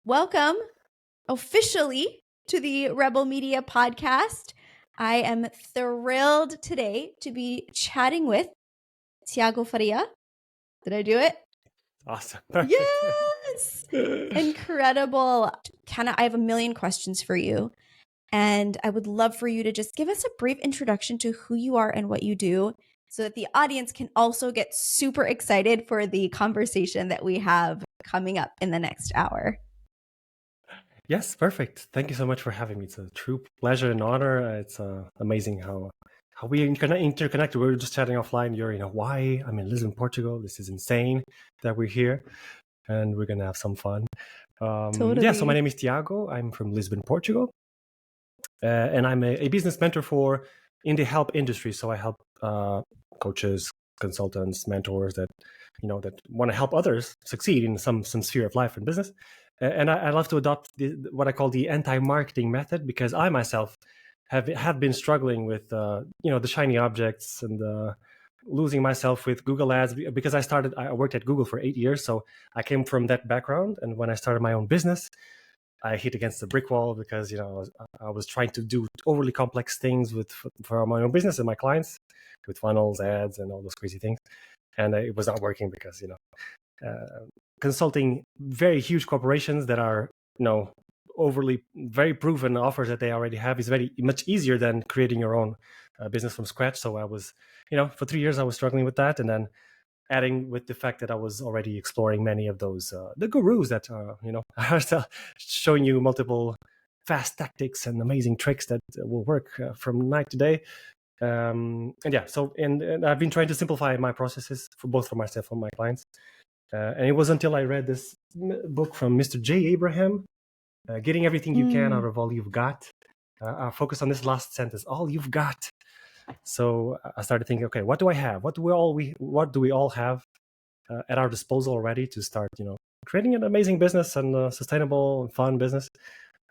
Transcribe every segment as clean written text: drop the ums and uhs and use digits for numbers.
welcome officially to the RBL Media Podcast. I am thrilled today to be chatting with Tiago Faria. Did I do it? Awesome. Perfect. Yes! Incredible. I have a million questions for you. And I would love for you to just give us a brief introduction to who you are and what you do so that the audience can also get super excited for the conversation that we have coming up in the next hour. Yes, perfect. Thank you so much for having me. It's a true pleasure and honor. It's amazing how we interconnect. We were just chatting offline. You're in Hawaii. I'm in Lisbon, Portugal. This is insane that we're here, and we're gonna have some fun. Totally. Yeah. So my name is Tiago. I'm from Lisbon, Portugal, and I'm a business mentor in the help industry. So I help coaches, consultants, mentors that want to help others succeed in some sphere of life and business. And I love to adopt what I call the anti-marketing method, because I myself have been struggling with the shiny objects and losing myself with Google ads, because I worked at Google for 8 years, so I came from that background. And when I started my own business, I hit against the brick wall because I was trying to do overly complex things for my own business and my clients with funnels, ads, and all those crazy things, and it was not working because consulting very huge corporations that are overly very proven offers that they already have is very much easier than creating your own business from scratch. So I was for 3 years I was struggling with that, and then adding with the fact that I was already exploring many of those the gurus that are showing you multiple fast tactics and amazing tricks that will work from night to day. And I've been trying to simplify my processes for myself and my clients. And it was until I read this book from Mr. J. Abraham, Getting Everything You Can Out of All You've Got. I'll focus on this last sentence, all you've got. So I started thinking, okay, what do I have? What do we all have at our disposal already to start, creating an amazing business and a sustainable and fun business?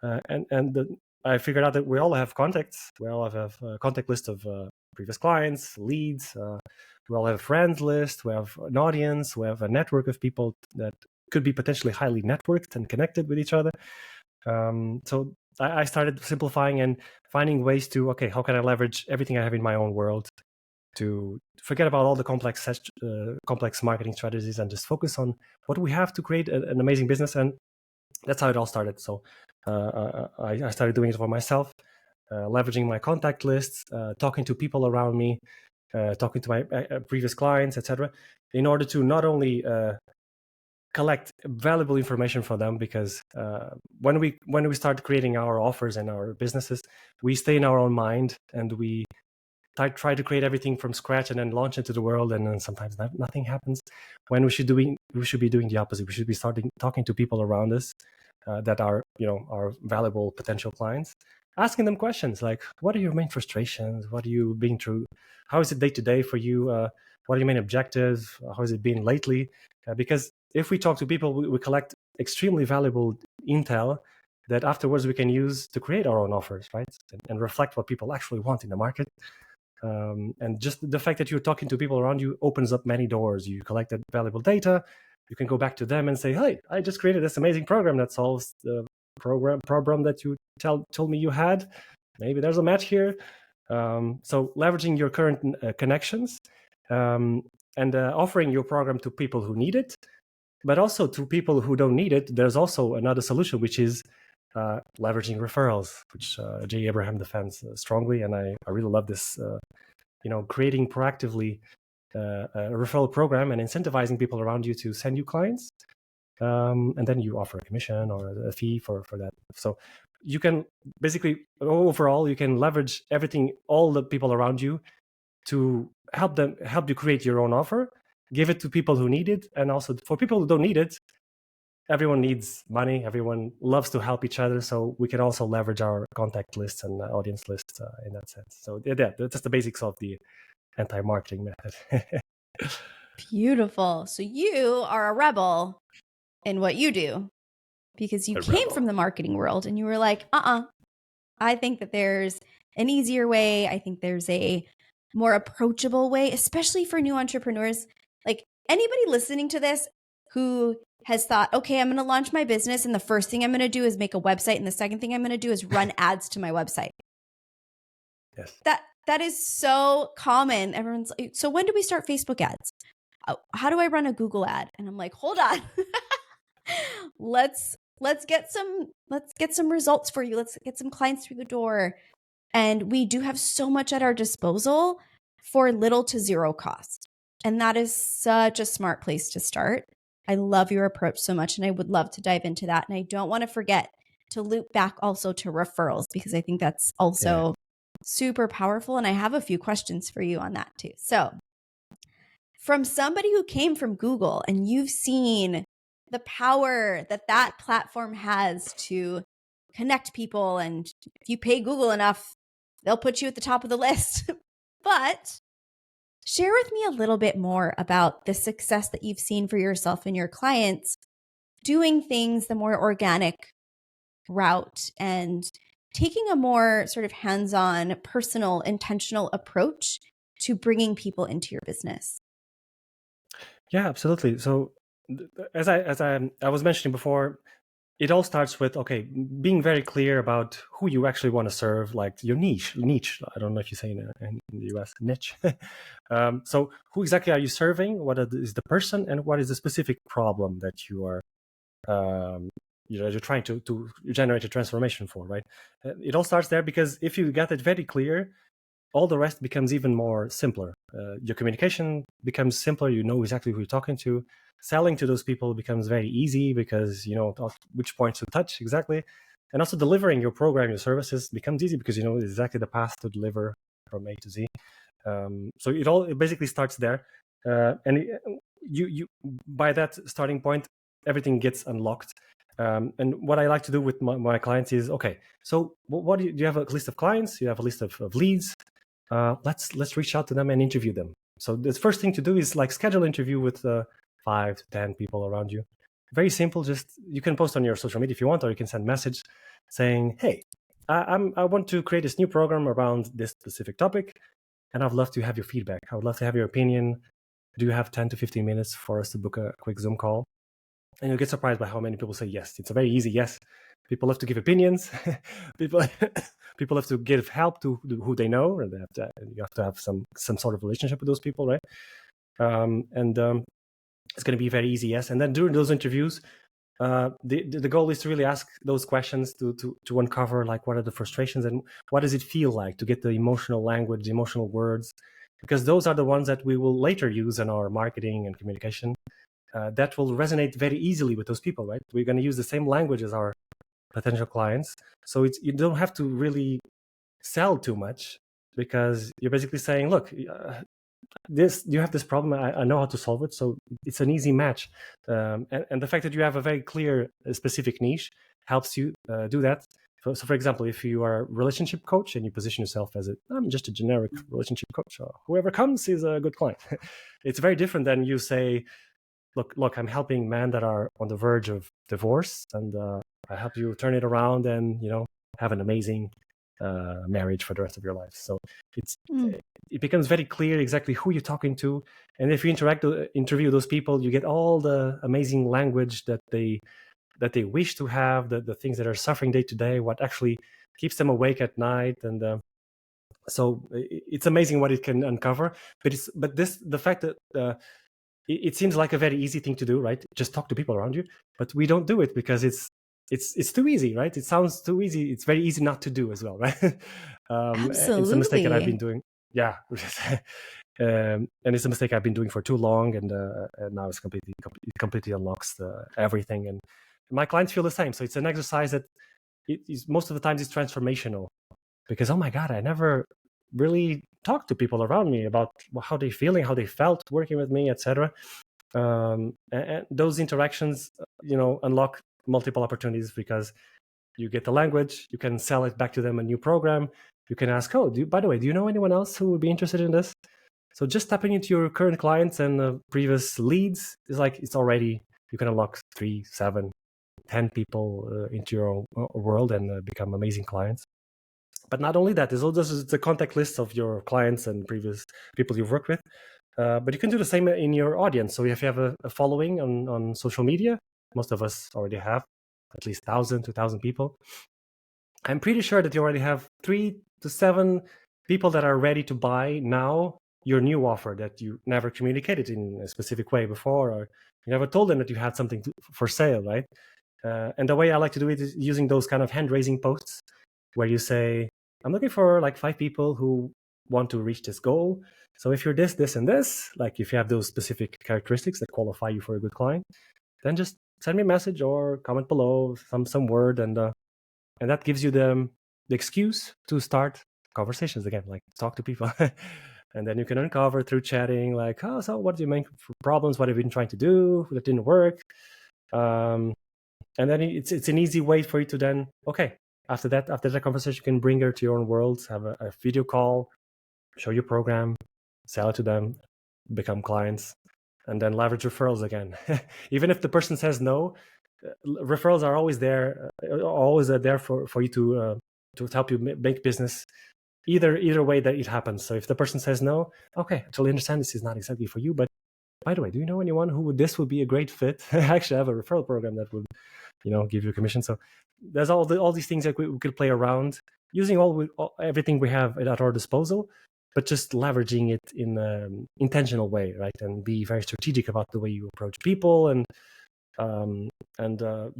I figured out that we all have contacts. We all have a contact list of previous clients, leads. We all have a friends list. We have an audience. We have a network of people that could be potentially highly networked and connected with each other. So I started simplifying and finding ways to, okay, how can I leverage everything I have in my own world to forget about all the complex marketing strategies and just focus on what we have to create an amazing business. And that's how it all started. So I started doing it for myself, leveraging my contact lists, talking to people around me, talking to my previous clients, etc., in order to not only collect valuable information for them, because when we start creating our offers and our businesses, we stay in our own mind and we try to create everything from scratch and then launch into the world, and then sometimes nothing happens. When we should be doing the opposite. We should be talking to people around us that are our valuable potential clients, asking them questions like, what are your main frustrations? What are you being through? How is it day to day for you? What are your main objectives? How has it been lately? Because if we talk to people, we collect extremely valuable intel that afterwards we can use to create our own offers, right? And reflect what people actually want in the market. And just the fact that you're talking to people around you opens up many doors. You collected valuable data. You can go back to them and say, hey, I just created this amazing program that solves the problem that you told me you had. Maybe there's a match here. So leveraging your current connections and offering your program to people who need it, but also to people who don't need it. There's also another solution, which is leveraging referrals, which J. Abraham defends strongly. And I really love this, creating proactively a referral program and incentivizing people around you to send you clients. And then you offer a commission or a fee for that. So you can basically, overall, you can leverage everything, all the people around you, to help you create your own offer, give it to people who need it. And also for people who don't need it, everyone needs money. Everyone loves to help each other. So we can also leverage our contact lists and audience lists in that sense. So yeah, that's the basics of the anti-marketing method. Beautiful. So you are a rebel in what you do, because you came from the marketing world and you were like, I think that there's an easier way. I think there's a more approachable way, especially for new entrepreneurs. Like anybody listening to this who has thought, okay, I'm going to launch my business, and the first thing I'm going to do is make a website, and the second thing I'm going to do is run ads to my website. Yes. That is so common. Everyone's like, so when do we start Facebook ads? How do I run a Google ad? And I'm like, hold on. let's get some results for you. Let's get some clients through the door. And we do have so much at our disposal for little to zero cost. And that is such a smart place to start. I love your approach so much, and I would love to dive into that. And I don't want to forget to loop back also to referrals, because I think that's also super powerful. And I have a few questions for you on that too. So from somebody who came from Google, and you've seen the power that platform has to connect people, and if you pay Google enough, they'll put you at the top of the list. But share with me a little bit more about the success that you've seen for yourself and your clients doing things the more organic route and taking a more sort of hands-on, personal, intentional approach to bringing people into your business. Yeah, absolutely. So as I was mentioning before, it all starts with, okay, being very clear about who you actually want to serve, like your niche. I don't know if you say in the US, niche. So who exactly are you serving? What is the person, and what is the specific problem that you are you're trying to generate a transformation for, right? It all starts there, because if you get it very clear, all the rest becomes even more simpler. Your communication becomes simpler. You know exactly who you're talking to. Selling to those people becomes very easy, because you know which points to touch exactly. And also delivering your program, your services becomes easy, because you know exactly the path to deliver from A to Z. So it basically starts there. And you by that starting point, everything gets unlocked. And what I like to do with my clients is, okay, so what do you have? A list of clients? You have a list of leads? Let's reach out to them and interview them. So the first thing to do is like schedule an interview with 5 to 10 people around you. Very simple. Just you can post on your social media if you want, or you can send a message saying, hey, I want to create this new program around this specific topic, and I'd love to have your feedback. I would love to have your opinion. Do you have 10 to 15 minutes for us to book a quick Zoom call? And you'll get surprised by how many people say yes. It's a very easy yes. People love to give opinions. people have to give help to who they know, and you have to have some sort of relationship with those people, right? It's going to be very easy yes. And then during those interviews, the goal is to really ask those questions to uncover, like, what are the frustrations and what does it feel like, to get the emotional language, the emotional words, because those are the ones that we will later use in our marketing and communication. That will resonate very easily with those people, right? We're going to use the same language as our potential clients. So you don't have to really sell too much, because you're basically saying, look, you have this problem. I know how to solve it. So it's an easy match. And the fact that you have a very clear, specific niche helps you do that. So for example, if you are a relationship coach and you position yourself as I'm just a generic relationship coach, whoever comes is a good client. It's very different than you say, look, I'm helping men that are on the verge of divorce, and I help you turn it around and, you know, have an amazing marriage for the rest of your life. So it becomes very clear exactly who you're talking to. And if you interview those people, you get all the amazing language that they wish to have, the things that are suffering day to day, what actually keeps them awake at night. And so it's amazing what it can uncover. But the fact that it seems like a very easy thing to do, right? Just talk to people around you, but we don't do it because it's too easy, right? It sounds too easy. It's very easy not to do as well, right? Absolutely. It's a mistake that I've been doing. Yeah. And it's a mistake I've been doing for too long, and now it's completely unlocks everything. And my clients feel the same. So it's an exercise that most of the times it's transformational, because, oh my God, I never really talked to people around me about how they're feeling, how they felt working with me, etc. And those interactions, unlock multiple opportunities, because you get the language, you can sell it back to them, a new program. You can ask, by the way, do you know anyone else who would be interested in this? So just tapping into your current clients and previous leads is like, it's already, you can unlock 3, 7, 10 people into your world and become amazing clients. But not only that, there's also the contact list of your clients and previous people you've worked with. But you can do the same in your audience. So if you have a following on social media, most of us already have at least 1,000, 2,000 people. I'm pretty sure that you already have 3 to 7 people that are ready to buy now your new offer that you never communicated in a specific way before, or you never told them that you had something for sale, right? And the way I like to do it is using those kind of hand-raising posts where you say, I'm looking for like 5 people who want to reach this goal. So if you're this, this, and this, like if you have those specific characteristics that qualify you for a good client, then just send me a message or comment below some word, and that gives you the excuse to start conversations again, like talk to people. And then you can uncover through chatting, like, oh, so what do you make for problems? What have you been trying to do that didn't work? And then it's an easy way for you to then, okay, after that conversation, you can bring her to your own world, have a video call, show your program, sell it to them, become clients, and then leverage referrals again. Even if the person says no, referrals are always there, for you to help you make business. Either way that it happens. So if the person says no, okay, I totally understand this is not exactly for you, but by the way, do you know anyone who this would be a great fit? I actually have a referral program that would, give you a commission. So there's all these things that we could play around using everything we have at our disposal, but just leveraging it in an intentional way, right? And be very strategic about the way you approach people, and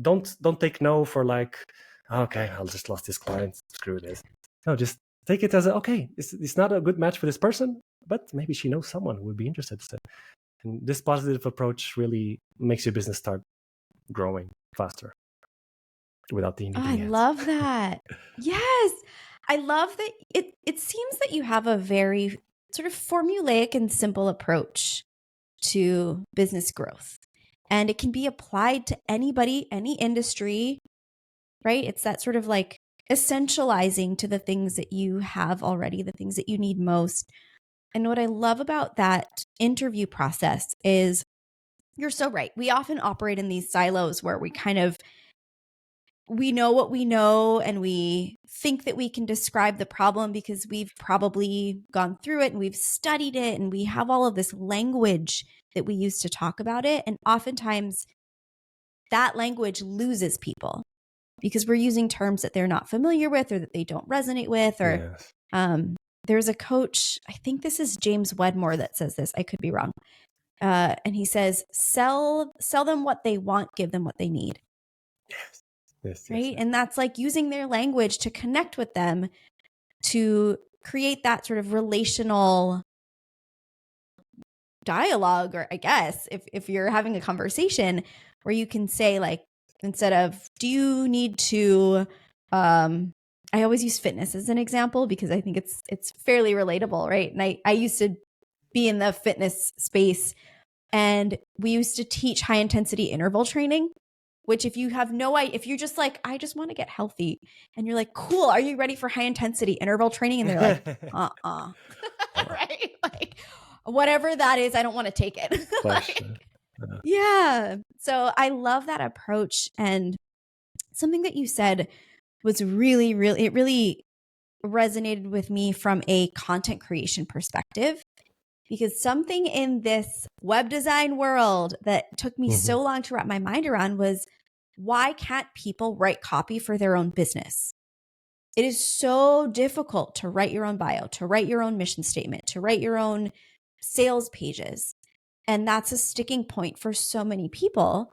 don't take no for like, okay, I'll just lost this client, screw this. No, just take it as okay, it's not a good match for this person, but maybe she knows someone who would be interested. And this positive approach really makes your business start growing faster without the needing I love that. Yes. I love that it seems that you have a very sort of formulaic and simple approach to business growth. And it can be applied to anybody, any industry, right? It's that sort of like essentializing to the things that you have already, the things that you need most. And what I love about that interview process is you're so right. We often operate in these silos where we know what we know, and we think that we can describe the problem because we've probably gone through it and we've studied it, and we have all of this language that we use to talk about it. And oftentimes that language loses people because we're using terms that they're not familiar with or that they don't resonate with. Or yes. There's a coach, I think this is James Wedmore, that says this. I could be wrong. And he says, sell them what they want, give them what they need. Yes. Right. And that's like using their language to connect with them, to create that sort of relational dialogue, or I guess if you're having a conversation where you can say, like, instead of, do you need to, I always use fitness as an example because I think it's fairly relatable, right? And I used to be in the fitness space, and we used to teach high intensity interval training, which if you have no idea, if you're just like, I just want to get healthy, and you're like, cool, are you ready for high intensity interval training? And they're like, right? Like, whatever that is, I don't want to take it. Like, yeah. So I love that approach. And something that you said was really, really, it really resonated with me from a content creation perspective, because something in this web design world that took me so long to wrap my mind around was, why can't people write copy for their own business? It is so difficult to write your own bio, to write your own mission statement, to write your own sales pages. And that's a sticking point for so many people.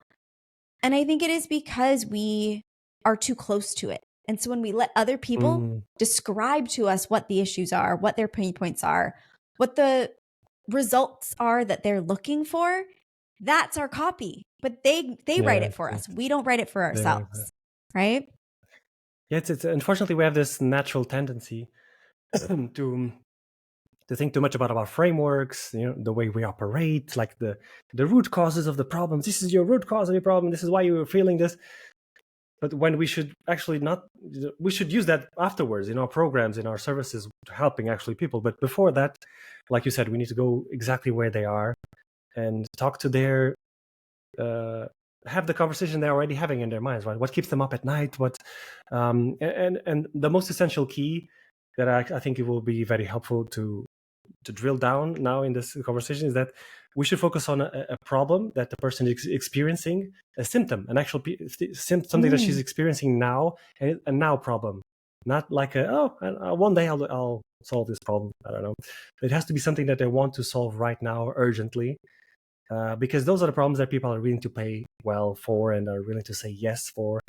And I think it is because we are too close to it. And so when we let other people describe to us what the issues are, what their pain points are, what the results are that they're looking for, that's our copy. But they write it for us. We don't write it for ourselves, right? Yeah, it's unfortunately we have this natural tendency to think too much about our frameworks, the way we operate, like the root causes of the problems. This is your root cause of your problem. This is why you were feeling this. But when we should actually we should use that afterwards in our programs, in our services, helping actually people. But before that, like you said, we need to go exactly where they are and talk to their, have the conversation they're already having in their minds, right? What keeps them up at night? What, and the most essential key that I think it will be very helpful to drill down now in this conversation is that we should focus on a problem that the person is experiencing, a symptom, an actual something that she's experiencing now, and a now problem, not like one day I'll solve this problem. I don't know. It has to be something that they want to solve right now, urgently, because those are the problems that people are willing to pay well for and are willing to say yes for.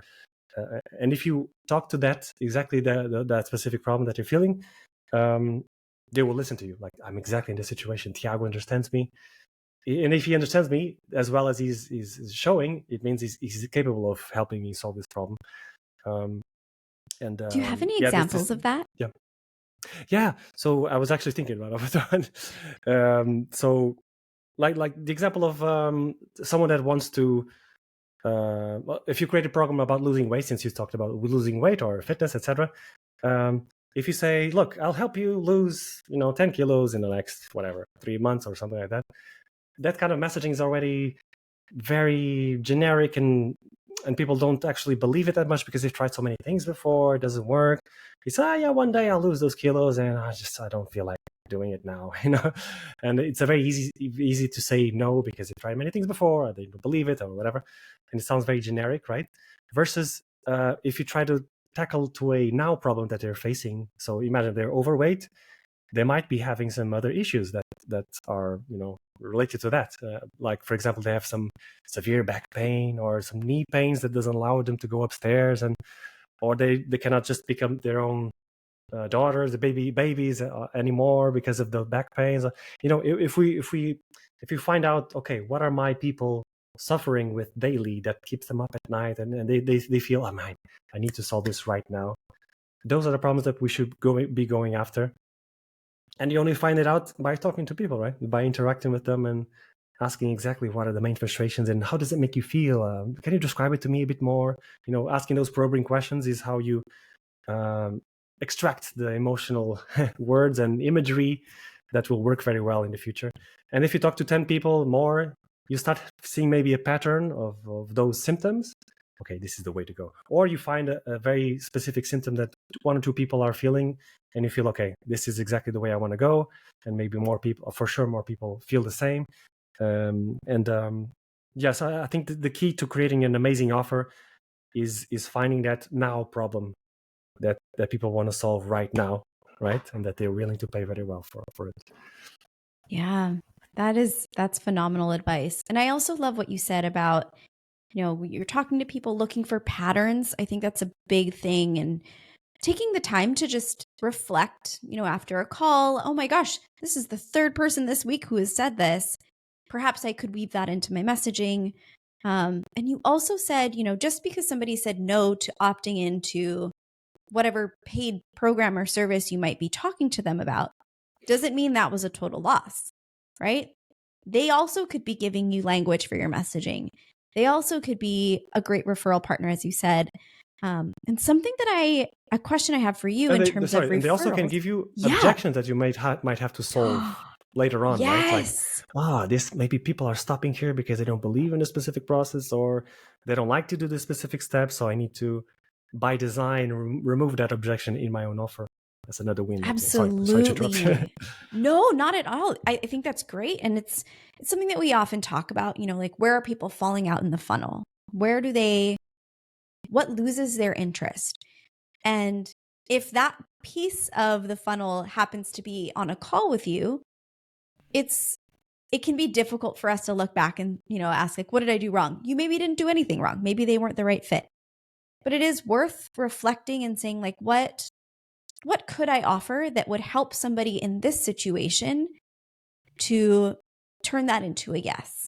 And if you talk to that exactly that specific problem that you're feeling, they will listen to you. Like, I'm exactly in this situation. Tiago understands me. And if he understands me as well as he's showing, it means he's capable of helping me solve this problem. Do you have any examples of that? Yeah. So I was actually thinking about it. So like the example of someone that wants to, if you create a program about losing weight, since you talked about losing weight or fitness, etc. If you say, look, I'll help you lose 10 kilos in the next 3 months or something like that, that kind of messaging is already very generic, and people don't actually believe it that much because they've tried so many things before. It doesn't work. It's one day I'll lose those kilos, and I don't feel like doing it now, And it's a very easy to say no because they've tried many things before, or they don't believe it or whatever, and it sounds very generic, right? Versus if you try to tackle to a now problem that they're facing. So imagine they're overweight. They might be having some other issues that are related to that. Like, for example, they have some severe back pain or some knee pains that doesn't allow them to go upstairs, or they cannot just become their own daughters, babies anymore because of the back pains. If we find out, okay, what are my people suffering with daily that keeps them up at night, and they feel, I need to solve this right now. Those are the problems that we should be going after. And you only find it out by talking to people, right? By interacting with them and asking exactly what are the main frustrations and how does it make you feel? Can you describe it to me a bit more? Asking those probing questions is how you extract the emotional words and imagery that will work very well in the future. And if you talk to 10 people more, you start seeing maybe a pattern of those symptoms. Okay, this is the way to go. Or you find a very specific symptom that 1 or 2 people are feeling, and you feel, okay, this is exactly the way I want to go. And maybe more people feel the same. Yes, I think the key to creating an amazing offer is finding that now problem that people want to solve right now, right? And that they're willing to pay very well for it. Yeah, that's phenomenal advice. And I also love what you said about, you're talking to people looking for patterns. I think that's a big thing. And taking the time to just reflect, after a call, oh my gosh, this is the 3rd person this week who has said this. Perhaps I could weave that into my messaging. And you also said, just because somebody said no to opting into whatever paid program or service you might be talking to them about, doesn't mean that was a total loss, right? They also could be giving you language for your messaging. They also could be a great referral partner, as you said. And something that a question I have for you in terms of referrals. And they also can give you objections that you might have to solve later on, right? Like, this maybe people are stopping here because they don't believe in a specific process, or they don't like to do the specific steps. So I need to, by design, remove that objection in my own offer. That's another win. Absolutely. Sorry to interrupt. No, not at all. I think that's great. And it's something that we often talk about, like, where are people falling out in the funnel? What loses their interest? And if that piece of the funnel happens to be on a call with you, it can be difficult for us to look back and, ask, like, what did I do wrong? You maybe didn't do anything wrong. Maybe they weren't the right fit. But it is worth reflecting and saying, like, what could I offer that would help somebody in this situation to turn that into a yes?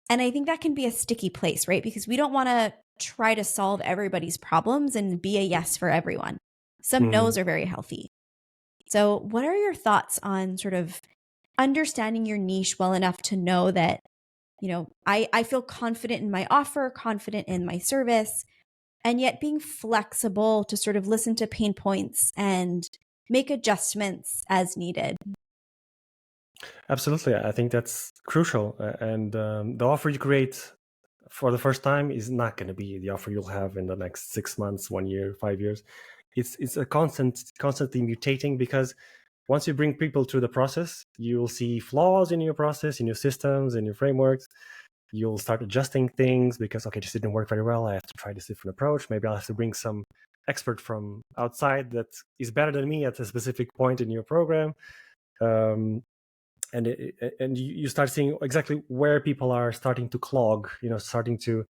And I think that can be a sticky place, right? Because we don't want to try to solve everybody's problems and be a yes for everyone. Some no's are very healthy. So what are your thoughts on sort of understanding your niche well enough to know that, I feel confident in my offer, confident in my service, and yet being flexible to sort of listen to pain points and make adjustments as needed? Absolutely. I think that's crucial. And the offer you create for the first time is not going to be the offer you'll have in the next 6 months, 1 year, 5 years. It's a constantly mutating, because once you bring people through the process, you will see flaws in your process, in your systems, in your frameworks. You'll start adjusting things because, okay, this didn't work very well. I have to try this different approach. Maybe I'll have to bring some expert from outside that is better than me at a specific point in your program. And you start seeing exactly where people are starting to clog, starting to,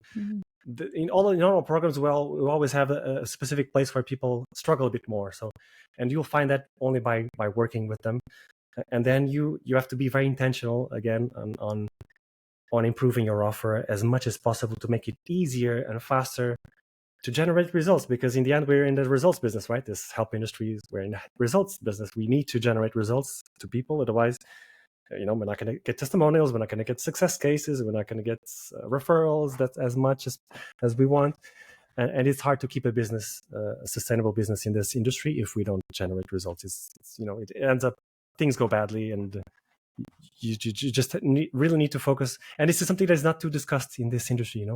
in all programs, we always have a specific place where people struggle a bit more. So, and you'll find that only by working with them. And then you have to be very intentional again on improving your offer as much as possible to make it easier and faster to generate results, because in the end we're in the results business, right? This help industry, we're in the results business. We need to generate results to people, otherwise we're not going to get testimonials, we're not going to get success cases, we're not going to get referrals that as much as we want, and it's hard to keep a business, a sustainable business in this industry if we don't generate results. It ends up, things go badly, and you just really need to focus. And this is something that's not too discussed in this industry.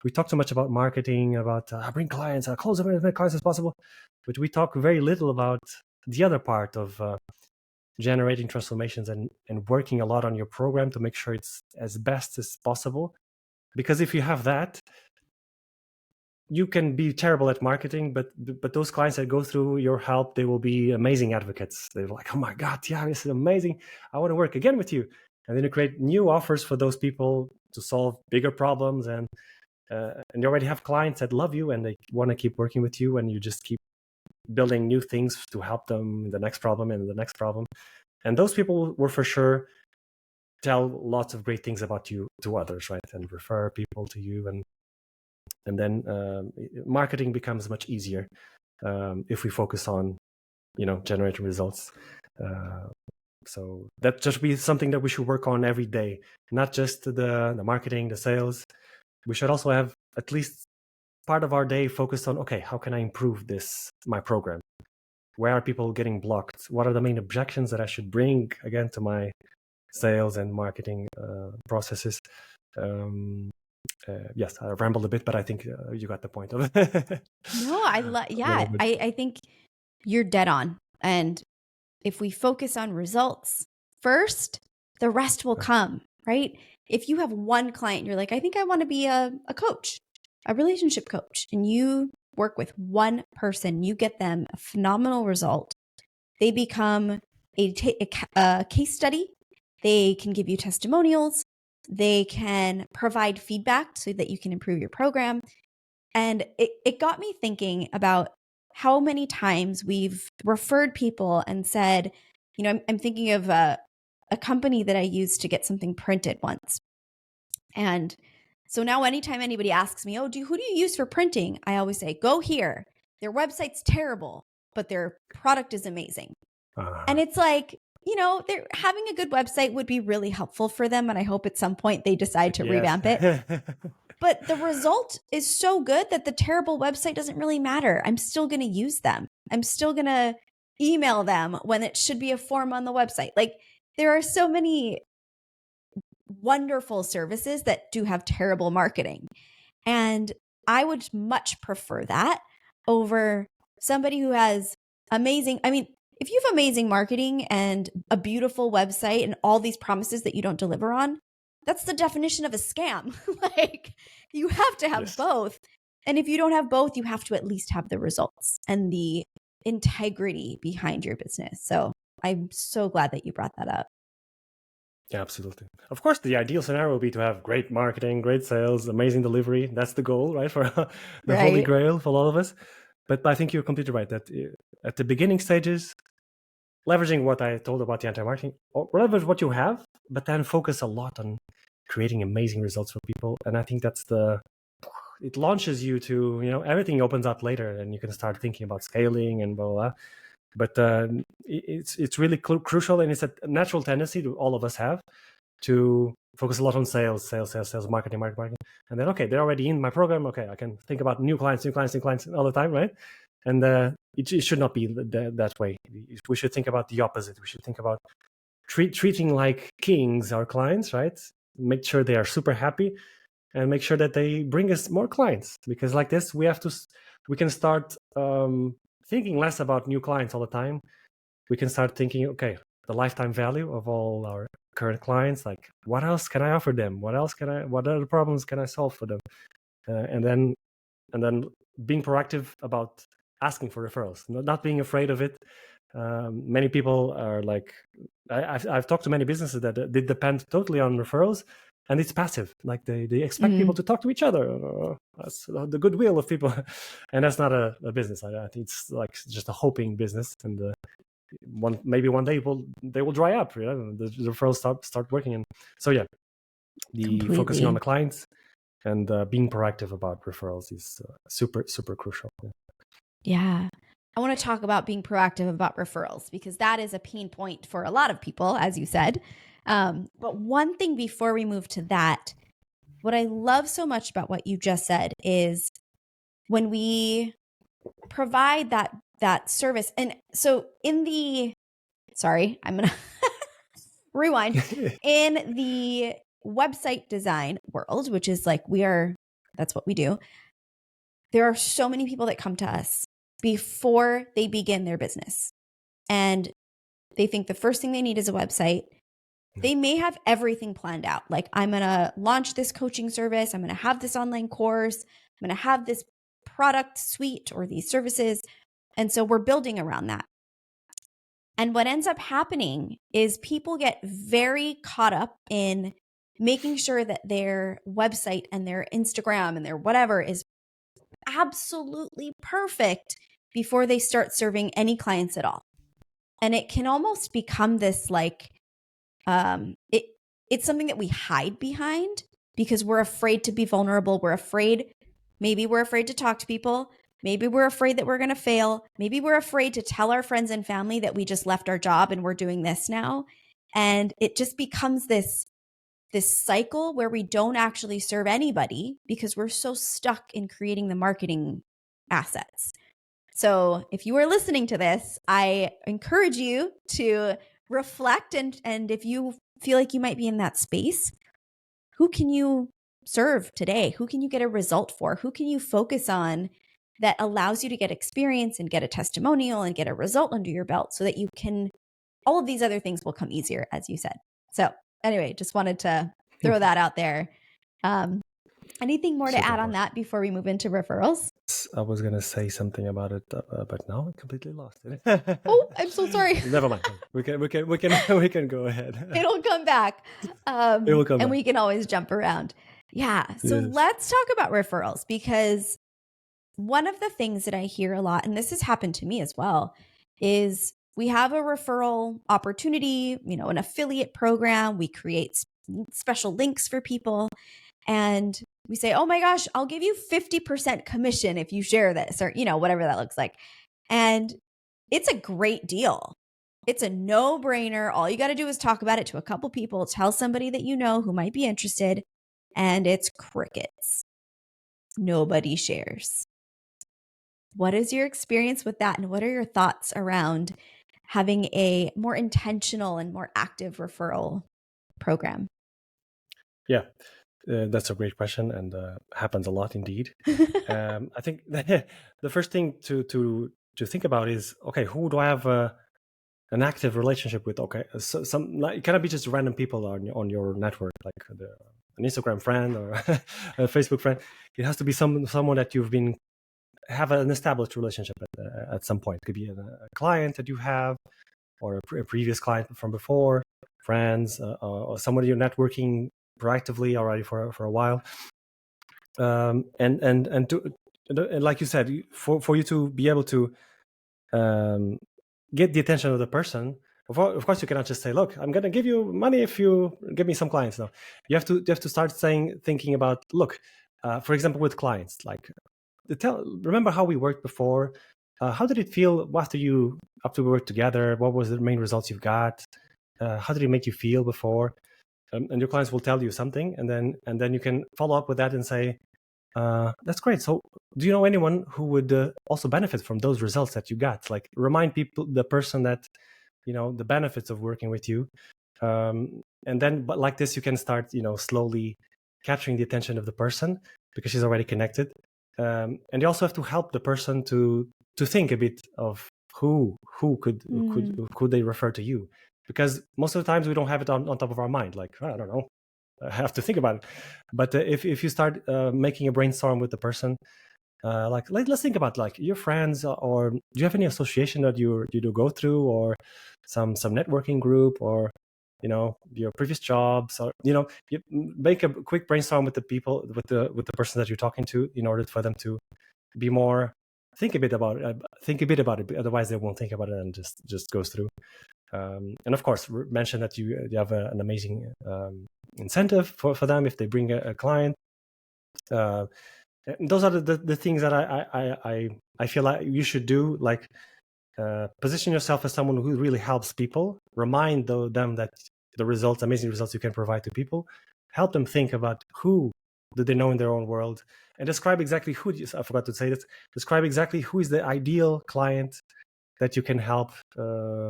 We talk too much about marketing, about bring clients, close as many clients as possible, but we talk very little about the other part of generating transformations and working a lot on your program to make sure it's as best as possible. Because if you have that, you can be terrible at marketing, but those clients that go through your help, they will be amazing advocates. They're like, oh my God, yeah, this is amazing. I want to work again with you. And then you create new offers for those people to solve bigger problems. And you already have clients that love you and they want to keep working with you, and you just keep building new things to help them in the next problem and the next problem. And those people will for sure tell lots of great things about you to others, right? And refer people to you. And then marketing becomes much easier if we focus on, generating results. So that just be something that we should work on every day, not just the marketing, the sales. We should also have at least part of our day focused on, okay, how can I improve my program? Where are people getting blocked? What are the main objections that I should bring again to my sales and marketing processes? Yes, I rambled a bit, but I think you got the point of it. No, I think you're dead on. And if we focus on results first, the rest will come, right? If you have one client, you're like, I think I want to be a coach, a relationship coach, and you work with one person, you get them a phenomenal result. They become a case study. They can give you testimonials. They can provide feedback so that you can improve your program. And it got me thinking about how many times we've referred people and said, I'm thinking of a company that I used to get something printed once. And so now anytime anybody asks me, who do you use for printing? I always say, go here. Their website's terrible, but their product is amazing. And it's like, they're having a good website would be really helpful for them. And I hope at some point they decide to revamp it. But the result is so good that the terrible website doesn't really matter. I'm still going to use them. I'm still going to email them when it should be a form on the website. Like, there are so many wonderful services that do have terrible marketing. And I would much prefer that over somebody who has amazing, if you have amazing marketing and a beautiful website and all these promises that you don't deliver on, that's the definition of a scam. Like, you have to have both. And if you don't have both, you have to at least have the results and the integrity behind your business. So I'm so glad that you brought that up. Yeah, absolutely. Of course, the ideal scenario would be to have great marketing, great sales, amazing delivery. That's the goal, right? For the holy grail for a lot of us. But I think you're completely right that at the beginning stages, leveraging what I told about the anti-marketing, or leverage what you have, but then focus a lot on creating amazing results for people. And I think it launches you to, everything opens up later and you can start thinking about scaling and blah, blah, blah. But it's really crucial, and it's a natural tendency to all of us have to focus a lot on sales, marketing. And then, okay, they're already in my program. Okay, I can think about new clients all the time, right? And it should not be that way. We should think about the opposite. We should think about treating like kings our clients, right? Make sure they are super happy and make sure that they bring us more clients. Because like this, we can start thinking less about new clients all the time we can start thinking, okay, the lifetime value of all our current clients, like what else can I offer them? What other problems can I solve for them? And then being proactive about asking for referrals, not being afraid of it. Many people are like, I've talked to many businesses that they depend totally on referrals, and it's passive. Like they expect people to talk to each other. That's the goodwill of people, and that's not a business. I think it's like just a hoping business, and maybe one day they will dry up. The referrals start working, and so yeah, focusing on the clients and being proactive about referrals is super crucial. Yeah. I want to talk about being proactive about referrals because that is a pain point for a lot of people, as you said. But one thing before we move to that, what I love so much about what you just said is when we provide that service. And so I'm going to rewind. In the website design world, which is like that's what we do. There are so many people that come to us before they begin their business. And they think the first thing they need is a website. They may have everything planned out. Like, I'm going to launch this coaching service. I'm going to have this online course. I'm going to have this product suite or these services. And so we're building around that. And what ends up happening is people get very caught up in making sure that their website and their Instagram and their whatever is absolutely perfect before they start serving any clients at all. And it can almost become this like, it's something that we hide behind because we're afraid to be vulnerable. Maybe we're afraid to talk to people. Maybe we're afraid that we're going to fail. Maybe we're afraid to tell our friends and family that we just left our job and we're doing this now. And it just becomes this cycle where we don't actually serve anybody because we're so stuck in creating the marketing assets. So if you are listening to this, I encourage you to reflect and if you feel like you might be in that space, who can you serve today? Who can you get a result for? Who can you focus on that allows you to get experience and get a testimonial and get a result under your belt so that you can, all of these other things will come easier, as you said. So anyway, just wanted to throw that out there. Anything more to add on that before we move into referrals? I was going to say something about it, but now I completely lost it. Oh, I'm so sorry. Never mind. We can go ahead. It'll come back. It will come back. We can always jump around. Yeah. So let's talk about referrals, because one of the things that I hear a lot, and this has happened to me as well, is we have a referral opportunity, an affiliate program. We create special links for people. And we say, oh my gosh, I'll give you 50% commission if you share this, or, whatever that looks like. And it's a great deal. It's a no-brainer. All you got to do is talk about it to a couple people, tell somebody that you know who might be interested, and it's crickets. Nobody shares. What is your experience with that? And what are your thoughts around having a more intentional and more active referral program? Yeah. That's a great question, and happens a lot indeed. I think the first thing to think about is, okay, who do I have an active relationship with? Okay, so it cannot be just random people on your network, like an Instagram friend or a Facebook friend. It has to be someone that you've have an established relationship at some point. It could be a client that you have, or a previous client from before, friends, or somebody you're networking proactively already for a while, and like you said, for you to be able to get the attention of the person. Of course, you cannot just say, "Look, I'm going to give you money if you give me some clients." No, you have to start thinking about, look, for example, with clients, like remember how we worked before. How did it feel after we worked together? What was the main results you've got? How did it make you feel before? And your clients will tell you something, and then you can follow up with that and say, that's great. So do you know anyone who would also benefit from those results that you got? Like, remind the person that, the benefits of working with you. And then, but like this, you can start, slowly capturing the attention of the person because she's already connected. And you also have to help the person to think a bit of who Mm. could they refer to you? Because most of the times we don't have it on top of our mind. Like, I don't know, I have to think about it. But if you start making a brainstorm with the person, let's think about like your friends, or do you have any association that you do go through, or some networking group, or your previous jobs, or you make a quick brainstorm with the people, with the person that you're talking to, in order for them to be more think a bit about it. Otherwise, they won't think about it and just goes through. And of course, mention that you have an amazing incentive for them if they bring a client. Those are the things that I feel like you should do. Like, position yourself as someone who really helps people. Remind them that the amazing results you can provide to people. Help them think about who do they know in their own world, and describe exactly who. I forgot to say this. Describe exactly who is the ideal client that you can help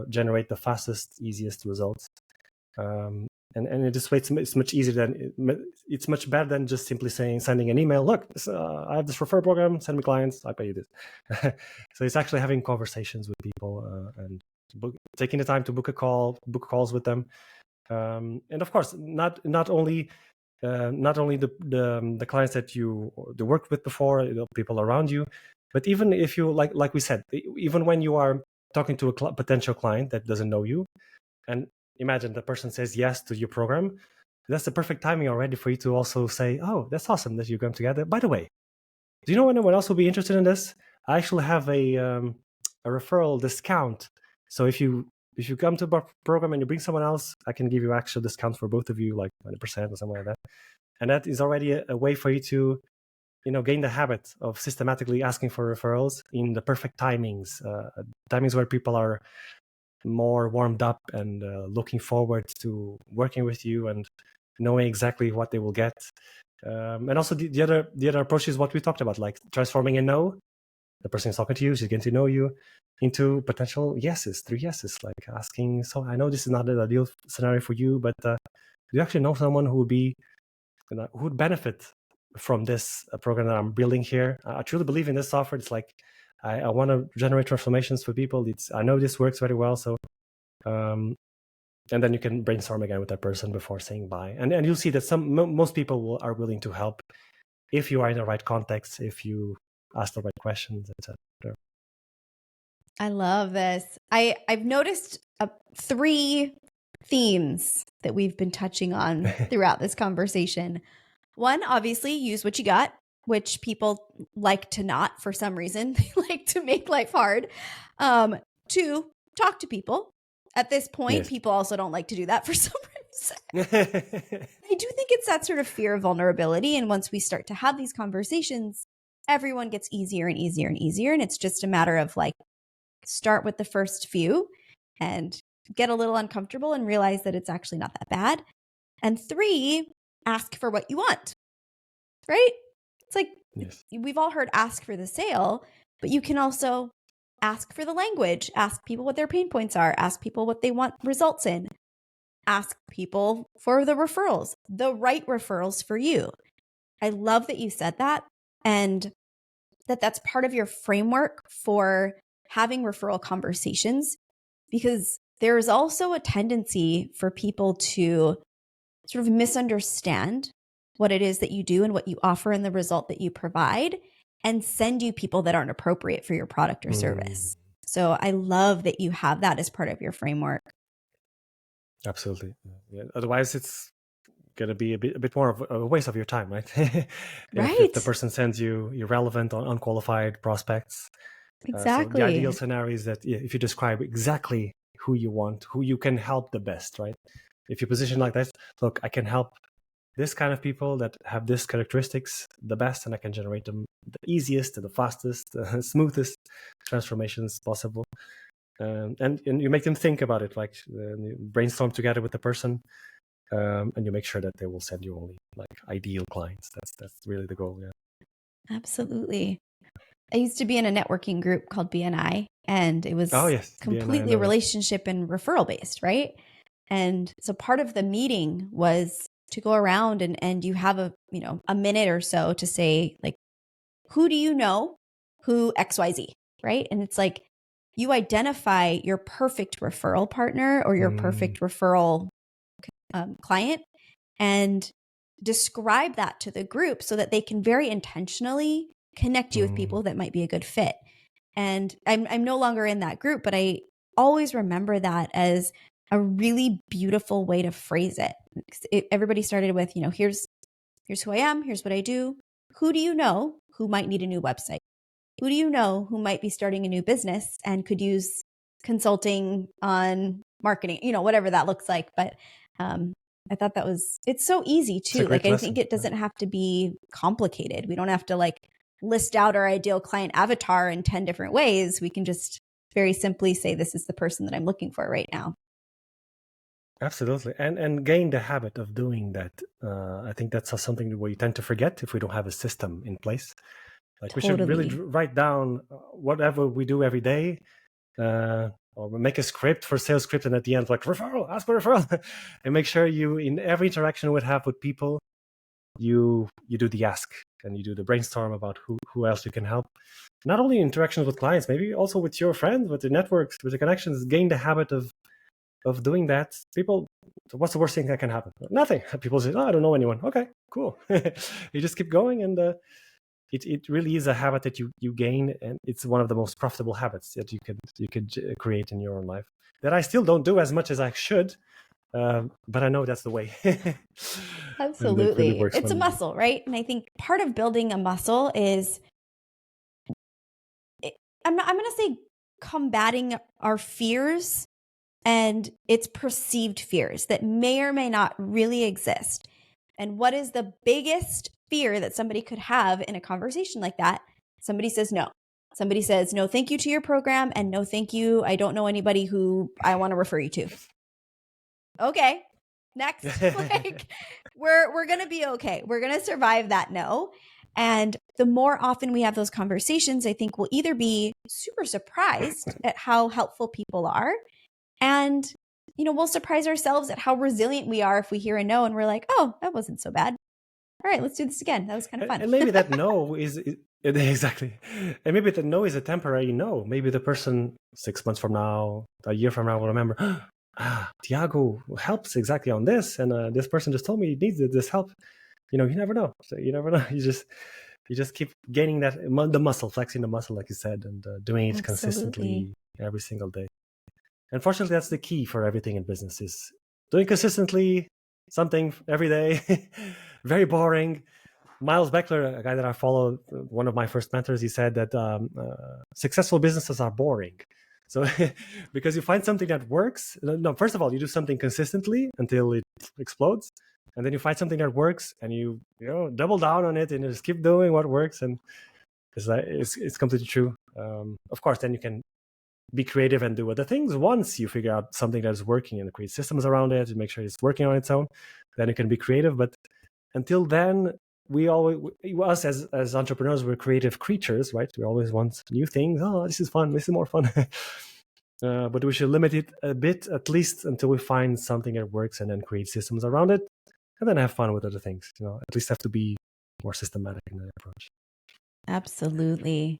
generate the fastest, easiest results. And in this way, it's much easier it's much better than just simply sending an email. Look, I have this referral program. Send me clients. I pay you this. So it's actually having conversations with people and taking the time to book calls with them. And of course, not only the clients that you worked with before, people around you, but even if you like we said, even when you are talking to a potential client that doesn't know you, and imagine the person says yes to your program, that's the perfect timing already for you to also say, oh, that's awesome that you're going together. By the way, do you know anyone else will be interested in this? I actually have a referral discount. So if you come to our program and you bring someone else, I can give you actual discount for both of you, like 20% or something like that. And that is already a way for you to gain the habit of systematically asking for referrals in the perfect timings where people are more warmed up and looking forward to working with you and knowing exactly what they will get. And also the other approach is what we talked about, like transforming a no. The person is talking to you, she's getting to know you, into potential yeses, 3 yeses, like asking, so I know this is not an ideal scenario for you, but do you actually know someone who would benefit from this program that I'm building here? I truly believe in this software. It's like, I want to generate transformations for people. I know this works very well. So, and then you can brainstorm again with that person before saying bye. And you'll see that most people are willing to help if you are in the right context, if you ask the right questions, etc. I love this. I've noticed 3 themes that we've been touching on throughout this conversation. One, obviously, use what you got, which people like to not for some reason. They like to make life hard. 2, talk to people. At this point, Yes. people also don't like to do that for some reason. I do think it's that sort of fear of vulnerability. And once we start to have these conversations, everyone gets easier and easier and easier. And it's just a matter of like, start with the first few and get a little uncomfortable and realize that it's actually not that bad. And 3, ask for what you want, right? It's like, Yes. We've all heard ask for the sale, but you can also ask for the language, ask people what their pain points are, ask people what they want results in, ask people for the referrals, the right referrals for you. I love that you said that, and that's part of your framework for having referral conversations, because there is also a tendency for people to sort of misunderstand what it is that you do and what you offer and the result that you provide, and send you people that aren't appropriate for your product or service. So I love that you have that as part of your framework. Absolutely. Yeah. Otherwise, it's going to be a bit more of a waste of your time, right? Right. If the person sends you irrelevant or unqualified prospects. Exactly. So the ideal scenario is that if you describe exactly who you want, who you can help the best, right? If you position like this, look, I can help this kind of people that have this characteristics the best, and I can generate them the easiest, the fastest, smoothest transformations possible. And you make them think about it, like you brainstorm together with the person, and you make sure that they will send you only like ideal clients. That's really the goal. Yeah. Absolutely. I used to be in a networking group called BNI, and it was completely BNI, relationship and referral based, right? And so part of the meeting was to go around and you have a minute or so to say, like, who do you know who XYZ, right? And it's like, you identify your perfect referral partner or your perfect referral client and describe that to the group so that they can very intentionally connect you with people that might be a good fit. And I'm no longer in that group, but I always remember that as a really beautiful way to phrase it. Everybody started with, here's who I am, here's what I do. Who do you know who might need a new website? Who do you know who might be starting a new business and could use consulting on marketing, whatever that looks like. But I thought it's so easy too. Like, I think it doesn't have to be complicated. We don't have to list out our ideal client avatar in 10 different ways. We can just very simply say, this is the person that I'm looking for right now. Absolutely. And gain the habit of doing that. I think that's something we tend to forget if we don't have a system in place. Like, we should really write down whatever we do every day, or make a script for sales script, and at the end, like, referral, ask for referral, and make sure you, in every interaction we have with people, you do the ask and you do the brainstorm about who else you can help. Not only interactions with clients, maybe also with your friends, with the networks, with the connections. Gain the habit of doing that. People, what's the worst thing that can happen? Nothing. People say, I don't know anyone. Okay, cool. You just keep going, and it really is a habit that you gain, and it's one of the most profitable habits that you could create in your own life, that I still don't do as much as I should, but I know that's the way. Absolutely. Really, it's a muscle, right? And I think part of building a muscle is, I'm going to say, combating our fears and its perceived fears that may or may not really exist. And what is the biggest fear that somebody could have in a conversation like that? Somebody says no. Somebody says, no, thank you to your program, and no, thank you, I don't know anybody who I want to refer you to. Okay, next. We're going to be okay. We're going to survive that no. And the more often we have those conversations, I think we'll either be super surprised at how helpful people are, and we'll surprise ourselves at how resilient we are if we hear a no and we're like, oh, that wasn't so bad. All right, let's do this again. That was kind of fun. And maybe that no is exactly. And maybe the no is a temporary no. Maybe the person 6 months from now, a year from now, will remember, Tiago helps exactly on this, and this person just told me he needs this help. You never know. So you never know. You just keep gaining that the muscle, flexing the muscle, like you said, and doing it consistently every single day. Unfortunately, that's the key for everything in business, is doing consistently something every day. Very boring. Miles Beckler, a guy that I follow, one of my first mentors, he said that successful businesses are boring. So because you find something that works. No, first of all, you do something consistently until it explodes. And then you find something that works, and you double down on it and just keep doing what works. And it's completely true. Of course, then you can be creative and do other things. Once you figure out something that is working and create systems around it and make sure it's working on its own, then you can be creative. But until then, us as entrepreneurs, we're creative creatures, right? We always want new things. Oh, this is fun. This is more fun. But we should limit it a bit, at least until we find something that works, and then create systems around it, and then have fun with other things. At least have to be more systematic in that approach. Absolutely.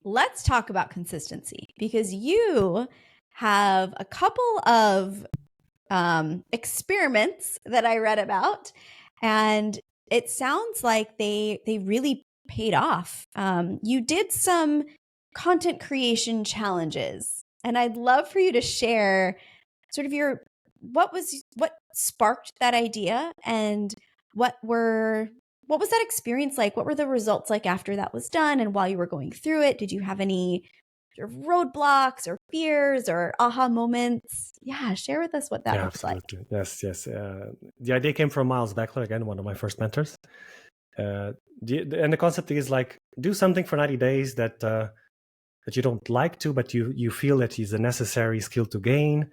Let's talk about consistency, because you have a couple of experiments that I read about, and it sounds like they really paid off. You did some content creation challenges, and I'd love for you to share sort of what sparked that idea, and what was that experience like? What were the results like after that was done? And while you were going through it, did you have any sort of roadblocks or fears or aha moments? Yeah, share with us what that looks absolutely. Like. Yes. The idea came from Miles Beckler, again, one of my first mentors. And the concept is like, do something for 90 days that you don't like to, but you feel that is a necessary skill to gain,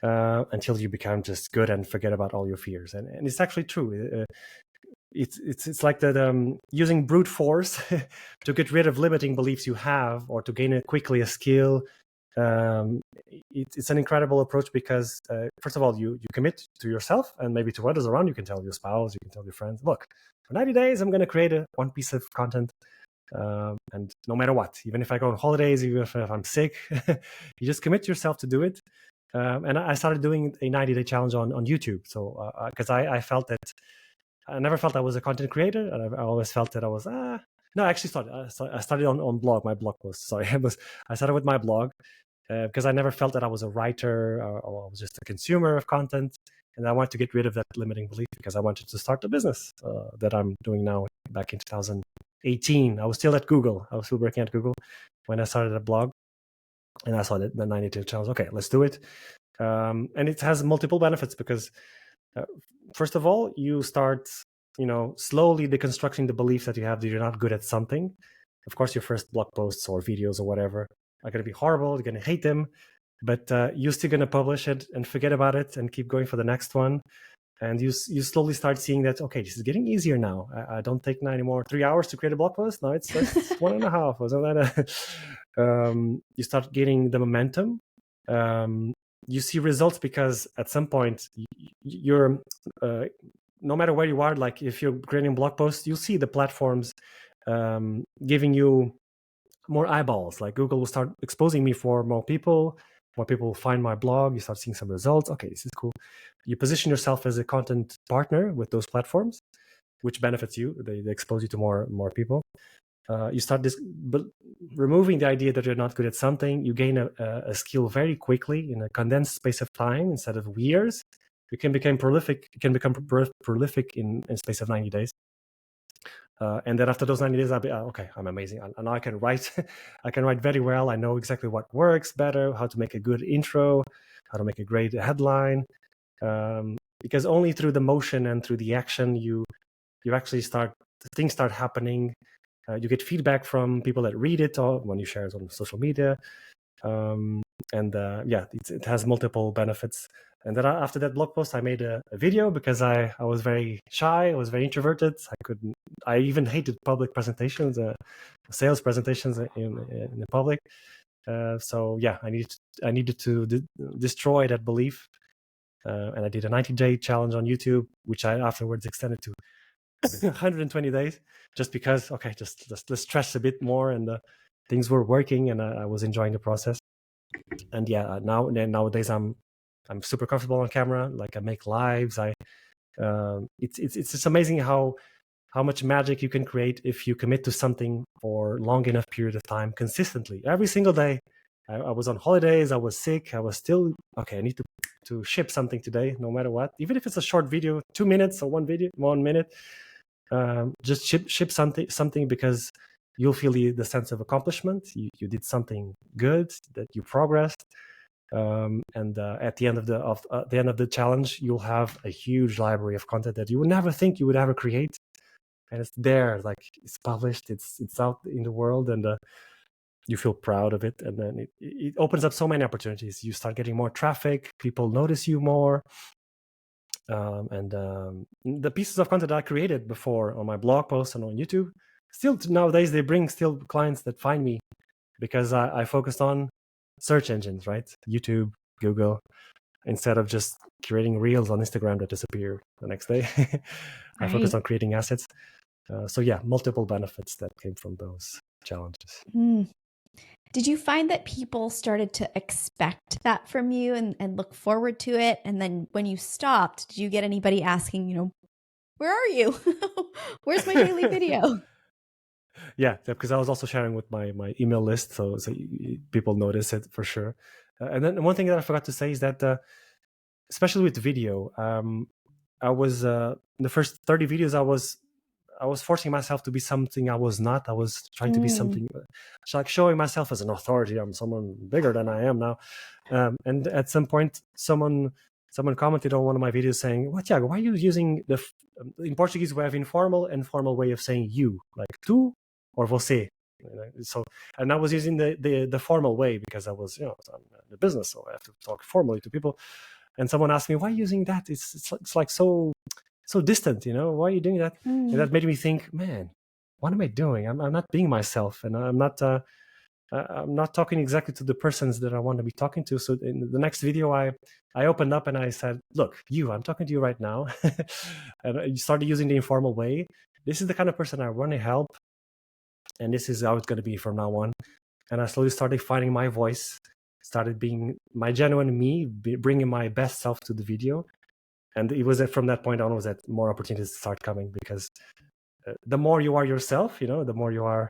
until you become just good and forget about all your fears. And it's actually true. It's like that, using brute force to get rid of limiting beliefs you have, or to gain quickly a skill. It's an incredible approach, because first of all, you commit to yourself and maybe to others around. You can tell your spouse, you can tell your friends, look, for 90 days I'm going to create one piece of content, And no matter what, even if I go on holidays, even if I'm sick, you just commit yourself to do it. And I started doing a 90-day challenge on YouTube. So because I felt that I never felt I was a content creator, and I always felt that I was no, I actually I started on blog, my blog post. Sorry, I started with my blog because I never felt that I was a writer or I was just a consumer of content, and I wanted to get rid of that limiting belief because I wanted to start a business that I'm doing now. Back in 2018, I was still at Google. I was still working at Google when I started a blog, and I saw that the 90-day challenge. Okay, let's do it, and it has multiple benefits because. First of all, you start, slowly deconstructing the belief that you have that you're not good at something. Of course, your first blog posts or videos or whatever are going to be horrible. You're going to hate them, but you're still going to publish it and forget about it and keep going for the next one. And you slowly start seeing that, okay, this is getting easier now. I don't take now anymore 3 hours to create a blog post. No, it's 1.5 or something like that. You start getting the momentum. You see results because at some point you're no matter where you are, like if you're creating blog posts, you'll see the platforms giving you more eyeballs. Like Google will start exposing me for more people will find my blog. You start seeing some results. Okay, this is cool. You position yourself as a content partner with those platforms, which benefits you. They expose you to more people. You start removing the idea that you're not good at something. You gain a skill very quickly in a condensed space of time instead of years. You can become prolific. You can become prolific in space of 90 days. And then after those 90 days, I'll be okay. I'm amazing. And now I can write. I can write very well. I know exactly what works better, how to make a good intro, how to make a great headline. Because only through the motion and through the action, you actually things start happening. You get feedback from people that read it or when you share it on social media. It has multiple benefits. And then after that blog post, I made a video because I was very shy. I was very introverted. I even hated public presentations, sales presentations in the public. I needed to destroy that belief. And I did a 90-day challenge on YouTube, which I afterwards extended to 120 days, just because let's stress a bit more, and things were working, and I was enjoying the process. And nowadays I'm super comfortable on camera. Like I make lives. It's just amazing how much magic you can create if you commit to something for long enough period of time consistently every single day. I was on holidays. I was sick. I was still okay. I need to ship something today, no matter what, even if it's a short video, 2 minutes or 1 minute. Just ship something because you'll feel the sense of accomplishment. You did something good, that you progressed, and at the end of the challenge, you'll have a huge library of content that you would never think you would ever create, and it's there, like it's published, it's out in the world, and you feel proud of it, and then it opens up so many opportunities. You start getting more traffic, people notice you more. The pieces of content I created before on my blog posts and on YouTube, still nowadays they bring still clients that find me because I focused on search engines, right? YouTube, Google, instead of just creating reels on Instagram that disappear the next day. I focused on creating assets. Multiple benefits that came from those challenges. Did you find that people started to expect that from you and look forward to it? And then when you stopped, did you get anybody asking, where are you? Where's my daily video? Yeah, because I was also sharing with my email list, so people notice it for sure. And then one thing that I forgot to say is that, especially with video, I was in the first 30 videos, I was forcing myself to be something I was not. I was trying to be something, like showing myself as an authority. I'm someone bigger than I am now. And at some point, someone commented on one of my videos saying, "What, Tiago, why are you using in Portuguese we have informal and formal way of saying you, like tu or você?" So, and I was using the formal way because I was, I'm in the business, so I have to talk formally to people. And someone asked me, "Why are you using that? It's like so distant, why are you doing that?" And that made me think, man, what am I doing? I'm not being myself, and I'm not talking exactly to the persons that I want to be talking to. So in the next video, I opened up and I said, "Look, I'm talking to you right now." And I started using the informal way. This is the kind of person I want to help. and this is how it's going to be from now on. And I slowly started finding my voice, started being my genuine me, bringing my best self to the video. And it was from that point onwards that more opportunities start coming, because the more you are yourself, the more you are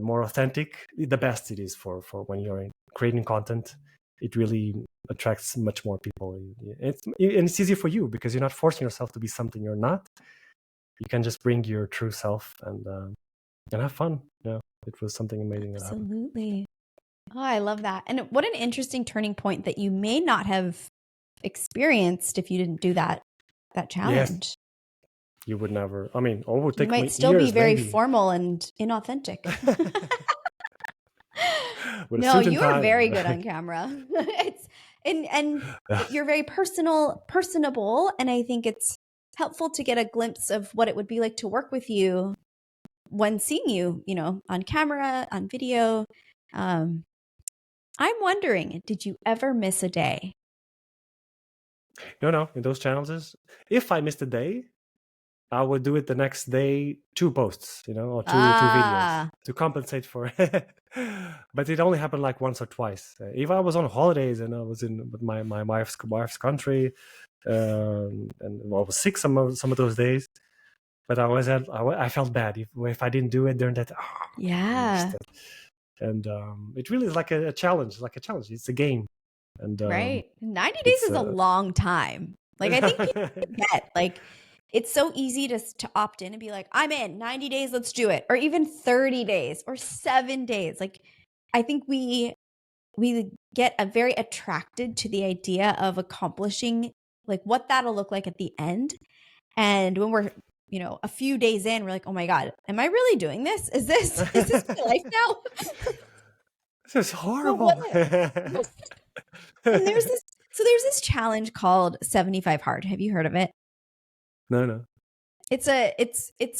more authentic, the best it is for when you're creating content. It really attracts much more people. And it's easy for you because you're not forcing yourself to be something you're not. You can just bring your true self and have fun. It was something amazing that happened. Absolutely. Oh, I love that. And what an interesting turning point that you may not have experienced if you didn't do that challenge. Yes. You would never. I mean, it would take you might me still years, be very maybe. Formal and inauthentic. No, you are very good on camera. And you're very personable, and I think it's helpful to get a glimpse of what it would be like to work with you when seeing you, on camera, on video. I'm wondering, did you ever miss a day? No. In those challenges, if I missed a day, I would do it the next day, 2 posts, or two videos to compensate for it. But it only happened like once or twice. If I was on holidays and I was in my wife's country, and I was sick some of those days, but I felt bad if I didn't do it during that. Yeah. And it really is like a challenge. It's a game. And right. 90 days is a long time. Like, I think people forget, like, it's so easy to opt in and be like, I'm in 90 days, let's do it. Or even 30 days or 7 days. Like, I think we get very attracted to the idea of accomplishing, like, what that'll look like at the end. And when we're, a few days in, we're like, oh my God, am I really doing this? Is this my life now? This is horrible. And there's this challenge called 75 Hard. Have you heard of it? No. It's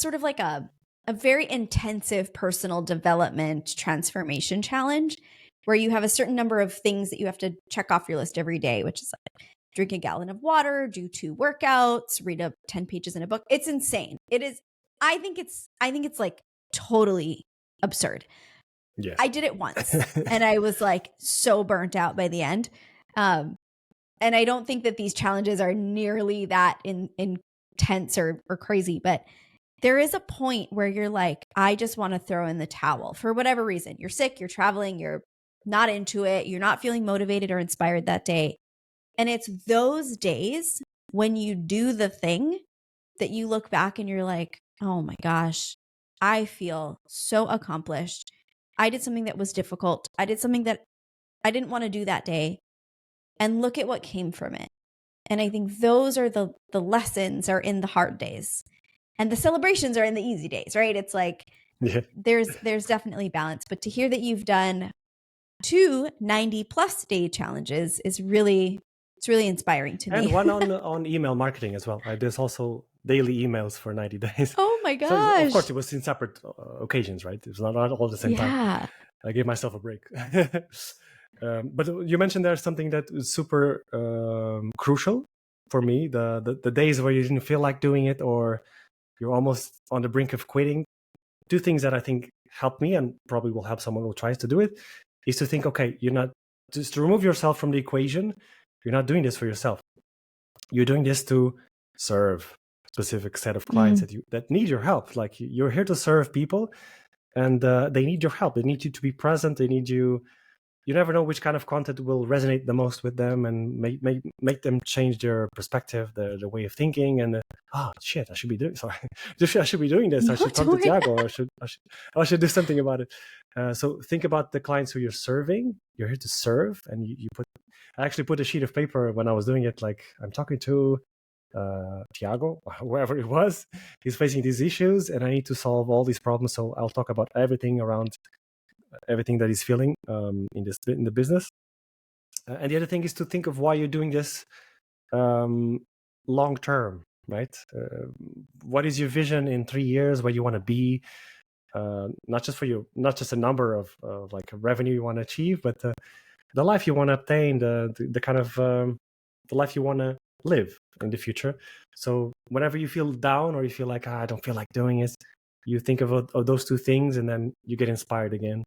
sort of like a very intensive personal development transformation challenge where you have a certain number of things that you have to check off your list every day, which is like drink a gallon of water, do 2 workouts, read 10 pages in a book. It's insane. It is. I think it's like totally absurd. Yes. I did it once and I was like so burnt out by the end. And I don't think that these challenges are nearly that intense or crazy, but there is a point where you're like, I just want to throw in the towel for whatever reason. You're sick, you're traveling, you're not into it, you're not feeling motivated or inspired that day. And it's those days when you do the thing that you look back and you're like, oh my gosh, I feel so accomplished. I did something that was difficult. I did something that I didn't want to do that day. And look at what came from it. And I think those are the lessons are in the hard days. And the celebrations are in the easy days, right? It's like there's definitely balance. But to hear that you've done 2 90+ day challenges is really inspiring to me. And one on email marketing as well. There's also daily emails for 90 days. Oh my gosh. So, of course, it was in separate occasions, right? It was not all at the same time. I gave myself a break. But you mentioned there's something that is super crucial for me. The days where you didn't feel like doing it or you're almost on the brink of quitting. 2 things that I think help me and probably will help someone who tries to do it is to think, okay, you're not just to remove yourself from the equation. You're not doing this for yourself. You're doing this to serve a specific set of clients that need your help. Like you're here to serve people, and they need your help. They need you to be present. They need you. You never know which kind of content will resonate the most with them and make them change their perspective, their way of thinking. And I should be doing. Sorry, I should be doing this. I should talk to Tiago. I should do something about it. So think about the clients who you're serving. You're here to serve, and I actually put a sheet of paper when I was doing it. Like I'm talking to Tiago, whoever it was. He's facing these issues, and I need to solve all these problems. So I'll talk about everything around everything that he's feeling in the business. And the other thing is to think of why you're doing this long term, right? What is your vision in 3 years? Where you want to be? Not just a number of like a revenue you want to achieve, but the life you want to obtain, the kind of the life you want to live in the future. So whenever you feel down or you feel like I don't feel like doing it, you think of those two things, and then you get inspired again,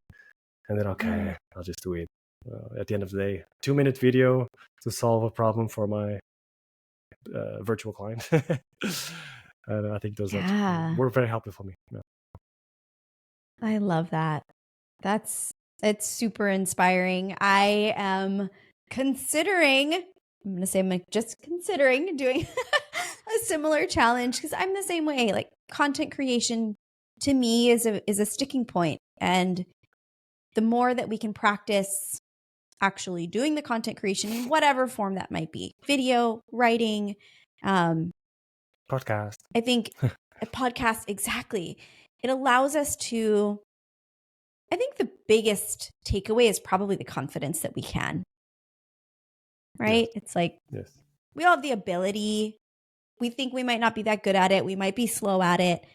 and then okay, I'll just do it. At the end of the day, 2-minute video to solve a problem for my virtual client. And I think those were very helpful for me. Yeah. I love that. It's super inspiring. I am considering, I'm going to say I'm just considering doing a similar challenge, because I'm the same way. Like, content creation to me is a sticking point. And the more that we can practice actually doing the content creation in whatever form that might be, video, writing, podcast. I think a podcast, exactly. It allows us to, I think the biggest takeaway is probably the confidence that we can, right? Yes. It's like, yes, we all have the ability. We think we might not be that good at it. We might be slow at it.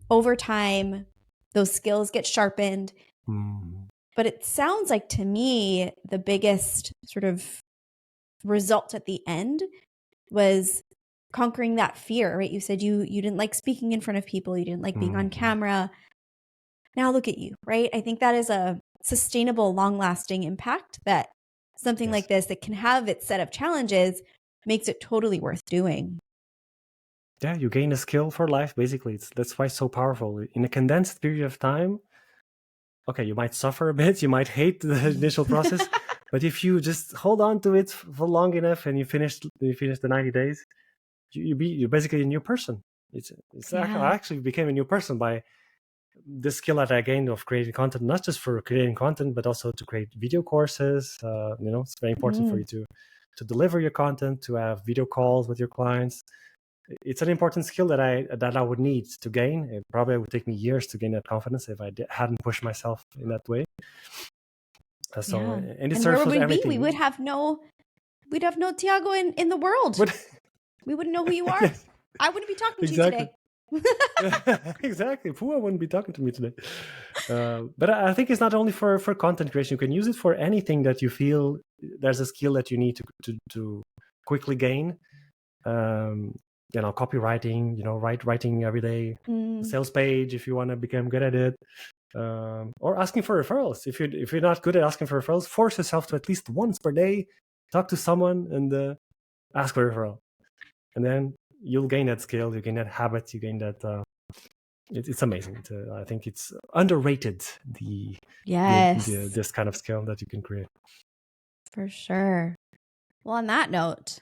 Over time, those skills get sharpened. But it sounds like, to me, the biggest sort of result at the end was conquering that fear, right? You said you didn't like speaking in front of people. You didn't like being on camera. Now look at you, right? I think that is a sustainable, long-lasting impact that something like this that can have its set of challenges makes it totally worth doing. Yeah, you gain a skill for life, basically. That's why it's so powerful. In a condensed period of time, okay, you might suffer a bit, you might hate the initial process, but if you just hold on to it for long enough and you finish the 90 days, you're basically a new person. I actually became a new person by the skill that I gained of creating content, not just for creating content, but also to create video courses. It's very important for you to deliver your content, to have video calls with your clients. It's an important skill that I would need to gain. It probably would take me years to gain that confidence if I hadn't pushed myself in that way. And where would we be? We'd have no Tiago in the world. We wouldn't know who you are. I wouldn't be talking to you today. Exactly. Pua wouldn't be talking to me today. But I think it's not only for content creation. You can use it for anything that you feel there's a skill that you need to quickly gain. Copywriting, writing every day, sales page if you want to become good at it, or asking for referrals. If you're not good at asking for referrals, force yourself to at least once per day talk to someone and ask for a referral, and then you'll gain that skill, you gain that habit, you gain that. It's amazing. I think it's underrated. This kind of skill that you can create. For sure. Well, on that note,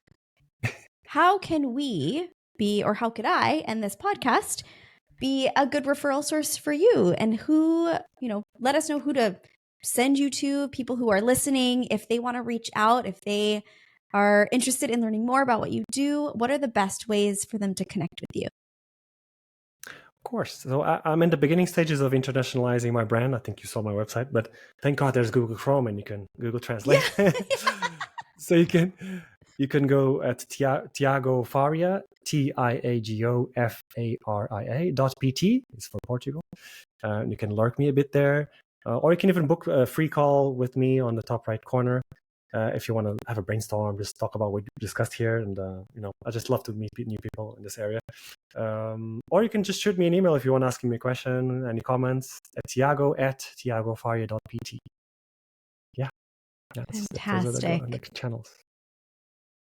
how can we be, or how could I and this podcast be a good referral source for you? And who, let us know who to send you to, people who are listening, if they want to reach out, if they are interested in learning more about what you do, what are the best ways for them to connect with you? Of course. So I'm in the beginning stages of internationalizing my brand. I think you saw my website, but thank God there's Google Chrome and you can Google Translate. Yeah. So you can go at Tiago Faria, TIAGOFARIA.pt. It's for Portugal. You can lurk me a bit there, or you can even book a free call with me on the top right corner. If you want to have a brainstorm, just talk about what we discussed here. And, I just love to meet new people in this area. Or you can just shoot me an email if you want to ask me a question, any comments, at tiago@tiagofaria.pt. Yeah. Fantastic. Those are the channels.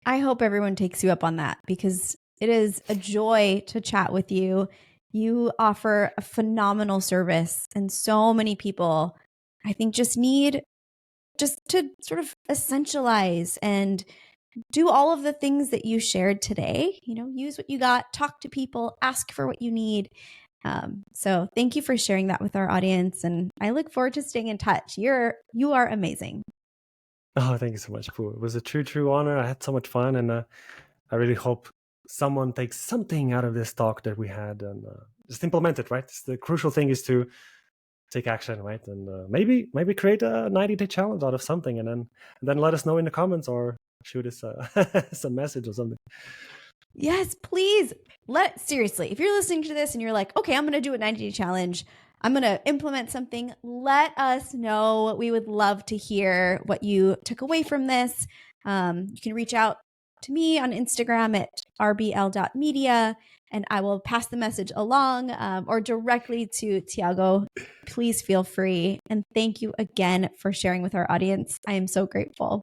I hope everyone takes you up on that, because it is a joy to chat with you. You offer a phenomenal service, and so many people, I think, just need to sort of essentialize and do all of the things that you shared today. Use what you got, talk to people, ask for what you need. So thank you for sharing that with our audience, and I look forward to staying in touch. You are amazing. Oh, thank you so much, Pooh. It was a true honor. I had so much fun, and I really hope someone takes something out of this talk that we had and just implement it, right? The crucial thing is to take action, right? And maybe create a 90-day challenge out of something, and then let us know in the comments or shoot us some message or something. Yes, please. Seriously, if you're listening to this and you're like, okay, I'm going to do a 90-day challenge, I'm going to implement something, let us know. We would love to hear what you took away from this. You can reach out to me on Instagram at rbl.media, and I will pass the message along or directly to Tiago. Please feel free. And thank you again for sharing with our audience. I am so grateful.